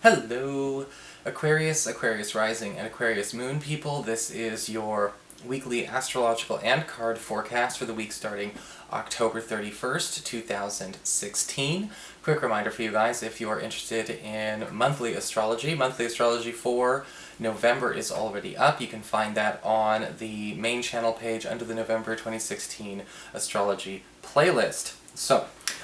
Hello, Aquarius, Aquarius Rising, and Aquarius Moon people. This is your weekly astrological and card forecast for the week starting October 31st, 2016. Quick reminder for you guys, if you are interested in monthly astrology for November is already up. You can find that on the main channel page under the November 2016 astrology playlist.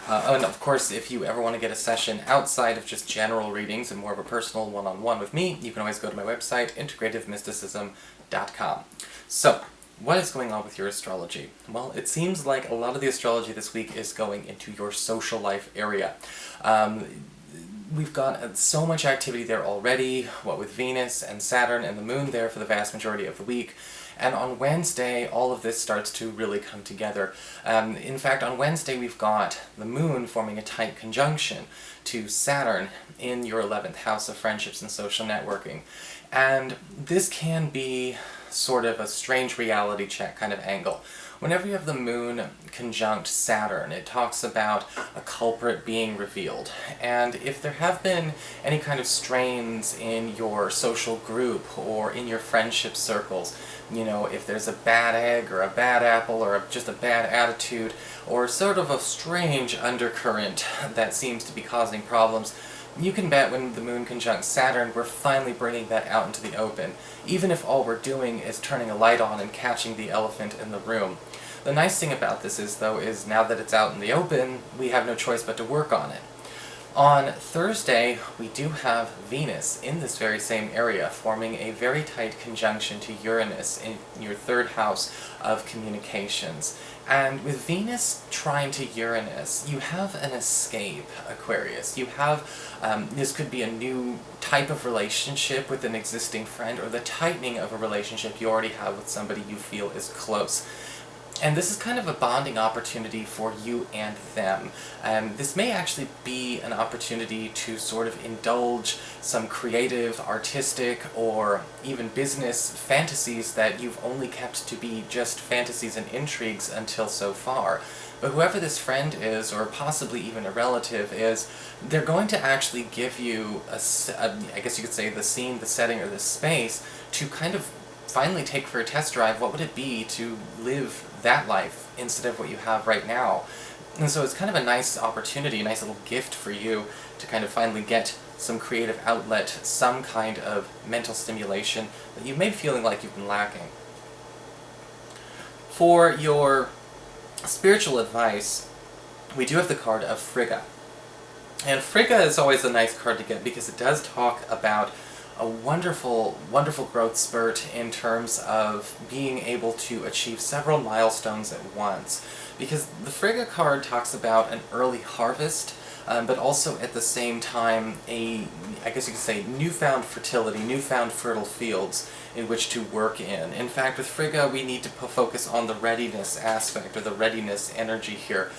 And of course, if you ever want to get a session outside of just general readings and more of a personal one-on-one with me, you can always go to my website, integrativemysticism.com. So, what is going on with your astrology? Well, it seems like a lot of the astrology this week is going into your social life area. We've got so much activity there already, what with Venus and Saturn and the Moon there for the vast majority of the week. And on Wednesday, all of this starts to really come together. In fact, on Wednesday we've got the Moon forming a tight conjunction to Saturn in your 11th house of friendships and social networking. And this can be sort of a strange reality check kind of angle. Whenever you have the Moon conjunct Saturn, it talks about a culprit being revealed. And if there have been any kind of strains in your social group or in your friendship circles, you know, if there's a bad egg or a bad apple or just a bad attitude or sort of a strange undercurrent that seems to be causing problems, you can bet when the Moon conjuncts Saturn, we're finally bringing that out into the open, even if all we're doing is turning a light on and catching the elephant in the room. The nice thing about this is, though, is now that it's out in the open, we have no choice but to work on it. On Thursday, we do have Venus in this very same area, forming a very tight conjunction to Uranus in your third house of communications. And with Venus trying to Uranus, you have an escape, Aquarius. You have, this could be a new type of relationship with an existing friend, or the tightening of a relationship you already have with somebody you feel is close. And this is kind of a bonding opportunity for you and them. This may actually be an opportunity to sort of indulge some creative, artistic, or even business fantasies that you've only kept to be just fantasies and intrigues until so far. But whoever this friend is, or possibly even a relative is, they're going to actually give you I guess you could say, the scene, the setting, or the space to kind of finally take for a test drive what would it be to live that life instead of what you have right now. And so it's kind of a nice opportunity, a nice little gift for you to kind of finally get some creative outlet, some kind of mental stimulation that you may be feeling like you've been lacking. For your spiritual advice, we do have the card of Frigga. And Frigga is always a nice card to get because it does talk about a wonderful, wonderful growth spurt in terms of being able to achieve several milestones at once. Because the Frigga card talks about an early harvest, but also at the same time I guess you could say, newfound fertility, newfound fertile fields in which to work in. In fact, with Frigga, we need to focus on the readiness aspect, or the readiness energy here.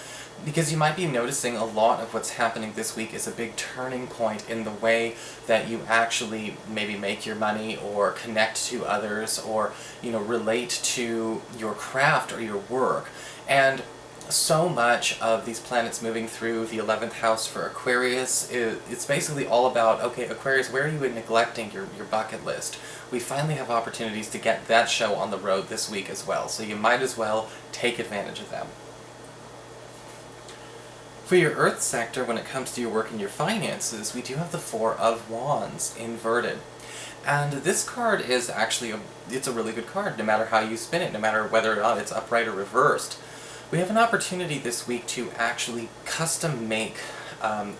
Because you might be noticing a lot of what's happening this week is a big turning point in the way that you actually maybe make your money, or connect to others, or, you know, relate to your craft or your work. And so much of these planets moving through the 11th house for Aquarius, it's basically all about, okay, Aquarius, where are you neglecting your bucket list? We finally have opportunities to get that show on the road this week as well, so you might as well take advantage of them. For your Earth sector, when it comes to your work and your finances, we do have the Four of Wands inverted. And this card is actually it's a really good card, no matter how you spin it, no matter whether or not it's upright or reversed. We have an opportunity this week to actually custom make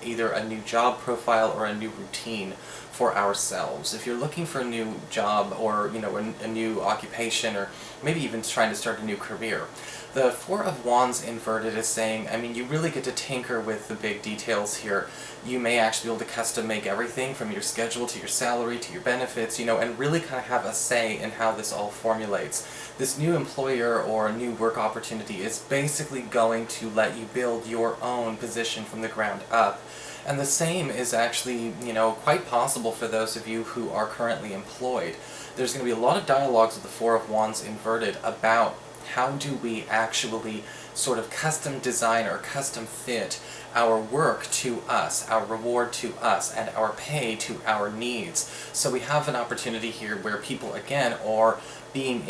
either a new job profile or a new routine for ourselves. If you're looking for a new job, or, you know, a new occupation, or maybe even trying to start a new career, the Four of Wands inverted is saying, I mean, you really get to tinker with the big details here. You may actually be able to custom make everything from your schedule to your salary to your benefits, you know, and really kind of have a say in how this all formulates. This new employer or new work opportunity is basically going to let you build your own position from the ground up. And the same is actually, you know, quite possible for those of you who are currently employed. There's going to be a lot of dialogues with the Four of Wands inverted about how do we actually sort of custom design or custom fit our work to us, our reward to us, and our pay to our needs. So we have an opportunity here where people, again, are being,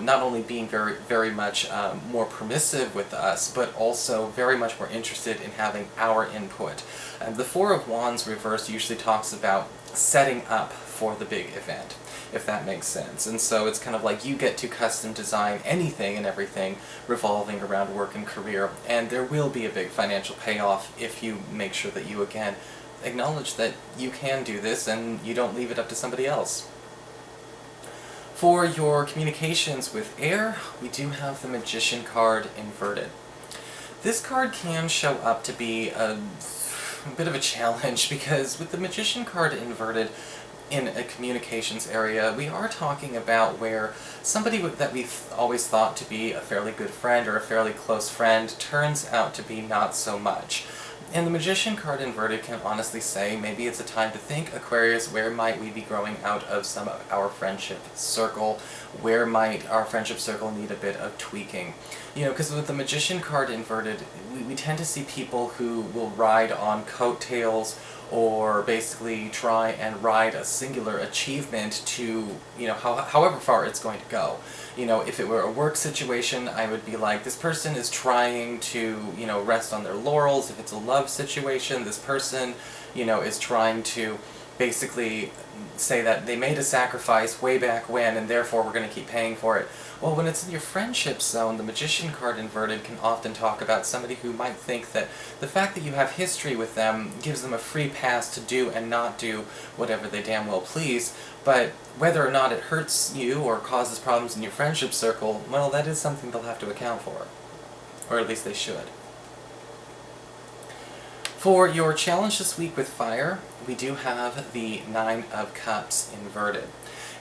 not only being very, very much more permissive with us, but also very much more interested in having our input. And the Four of Wands reversed usually talks about setting up for the big event, if that makes sense. And so it's kind of like you get to custom design anything and everything revolving around work and career, and there will be a big financial payoff if you make sure that you, again, acknowledge that you can do this and you don't leave it up to somebody else. For your communications with air, we do have the Magician card inverted. This card can show up to be a bit of a challenge, because with the Magician card inverted in a communications area, we are talking about where somebody that we've always thought to be a fairly good friend or a fairly close friend turns out to be not so much. And the Magician card inverted can honestly say, maybe it's a time to think, Aquarius, where might we be growing out of some of our friendship circle? Where might our friendship circle need a bit of tweaking? Because with the Magician card inverted, we tend to see people who will ride on coattails or basically try and ride a singular achievement to, however far it's going to go. If it were a work situation, I would be like, this person is trying to, rest on their laurels. If it's a love situation, this person, is trying to basically say that they made a sacrifice way back when, and therefore we're going to keep paying for it. Well, when it's in your friendship zone, the Magician card inverted can often talk about somebody who might think that the fact that you have history with them gives them a free pass to do and not do whatever they damn well please, but whether or not it hurts you or causes problems in your friendship circle, well, that is something they'll have to account for. Or at least they should. For your challenge this week with fire, we do have the Nine of Cups inverted.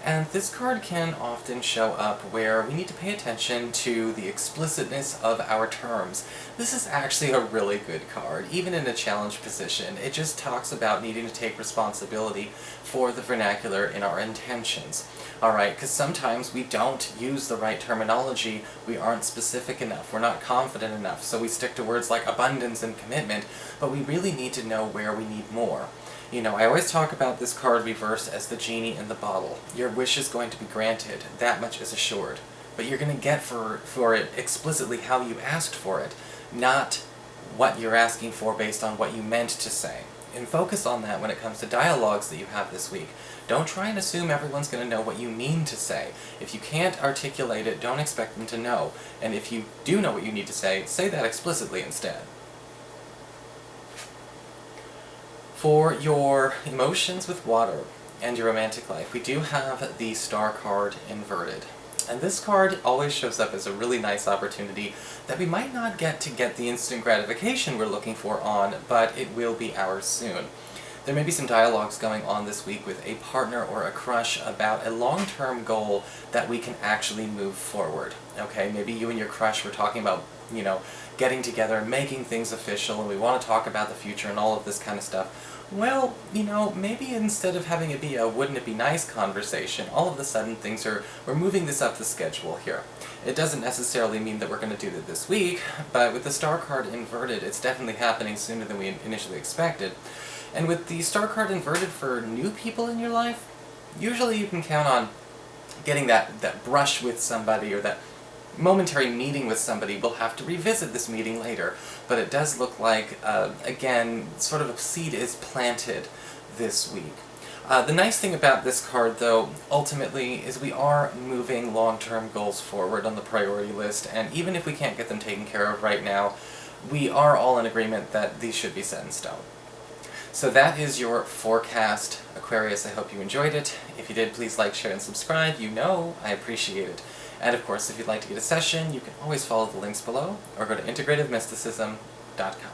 And this card can often show up where we need to pay attention to the explicitness of our terms. This is actually a really good card, even in a challenge position. It just talks about needing to take responsibility for the vernacular in our intentions. Alright, because sometimes we don't use the right terminology, we aren't specific enough, we're not confident enough, so we stick to words like abundance and commitment, but we really need to know where we need more. I always talk about this card reverse as the genie in the bottle. Your wish is going to be granted, that much is assured. But you're going to get for it explicitly how you asked for it, not what you're asking for based on what you meant to say. And focus on that when it comes to dialogues that you have this week. Don't try and assume everyone's going to know what you mean to say. If you can't articulate it, don't expect them to know. And if you do know what you need to say that explicitly instead. For your emotions with water and your romantic life, we do have the Star card inverted. And this card always shows up as a really nice opportunity that we might not get the instant gratification we're looking for on, but it will be ours soon. There may be some dialogues going on this week with a partner or a crush about a long-term goal that we can actually move forward. Okay, maybe you and your crush were talking about, getting together and making things official, and we want to talk about the future and all of this kind of stuff. Well, maybe instead of having it be a wouldn't it be nice conversation, all of a sudden we're moving this up the schedule here. It doesn't necessarily mean that we're going to do that this week, but with the Star card inverted, it's definitely happening sooner than we initially expected. And with the Star card inverted for new people in your life, usually you can count on getting that brush with somebody or that momentary meeting with somebody. We'll have to revisit this meeting later, but it does look like, again, sort of a seed is planted this week. The nice thing about this card, though, ultimately, is we are moving long-term goals forward on the priority list, and even if we can't get them taken care of right now, we are all in agreement that these should be set in stone. So that is your forecast, Aquarius. I hope you enjoyed it. If you did, please like, share, and subscribe. I appreciate it. And of course, if you'd like to get a session, you can always follow the links below, or go to integrativemysticism.com.